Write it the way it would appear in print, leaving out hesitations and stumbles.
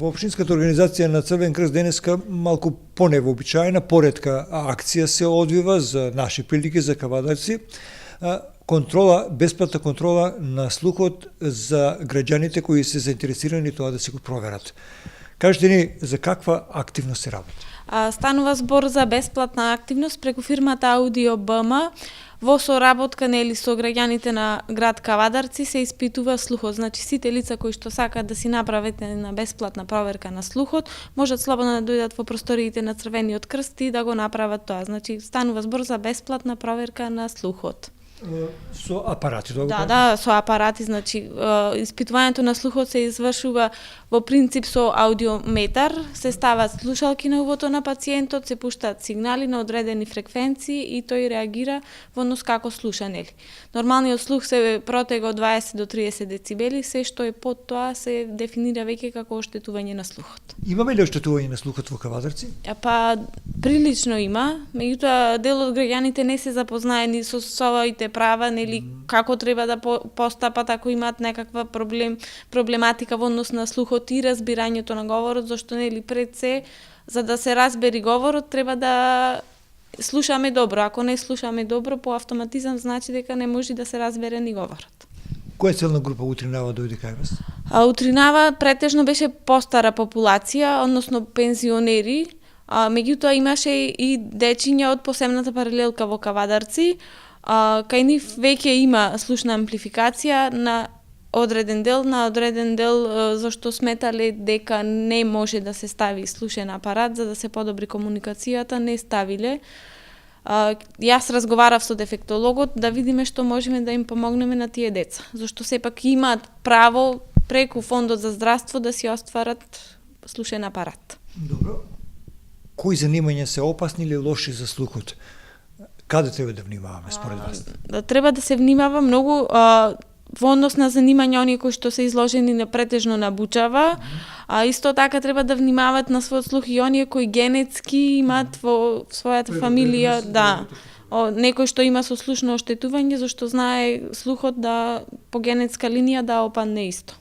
Во Општинската организација на Црвен крст денеска малку поневообичаена, поретка акција се одвива за наши прилики, за кавадарци. Контрола, бесплатна контрола на слухот за граѓаните кои се заинтересирани тоа да си го проверат. Кажете ни за каква активност се работи? Станува збор за бесплатна активност преку фирмата Аудио БМ. Во соработка со граѓаните на град Кавадарци се испитува слухот. Значи сите лица кои што сакаат да си направат една бесплатна проверка на слухот, можат слободно да дојдат во просториите на Црвениот крст и да го направат тоа. Значи станува збор за бесплатна проверка на слухот. Со апарати, добро? Да, со апарати, значи испитувањето на слухот се извршува во принцип со аудиометар, се стават слушалки на увото на пациентот, се пуштаат сигнали на одредени фреквенции и тој реагира во однос како слуша, нели. Нормалниот слух се протега од 20 до 30 децибели, се што е под тоа се дефинира веќе како оштетување на слухот. Имаме ли оштетување на слухот во Кавадарци? Па прилично има, меѓутоа дел од граѓаните не се запознаени со своите права, нели, како треба да постапат ако имаат некаква проблематика во однос на слухот и разбирањето на говорот, зашто нели пред се, за да се разбери говорот, треба да слушаме добро. Ако не слушаме добро, по автоматизам значи дека не може да се разбере ни говорот. Која целна група утринава дојде кај вас? Утринава претежно беше постара популација, односно пензионери, меѓутоа имаше и дечиња од посебната паралелка во Кавадарци. Кај нив веќе има слушна амплификација на одреден дел, зашто сметале дека не може да се стави слушен апарат за да се подобри комуникацијата, не ставиле. Јас разговарав со дефектологот да видиме што можеме да им помогнеме на тие деца, зашто сепак имаат право преку Фондот за здравство да си остварат слушен апарат. Добро. Кои занимања се опасни или лоши за слухот? Каде треба да внимаваме според вас? Треба да се внимава многу во однос на занимања оние кои што се изложени на претежно на бучава, исто така треба да внимаваат на својот слух и оние кои генетски имаат во својата фамилија, некој што има со слушно оштетување, зашто знае слухот да по генетска линија да опадне исто.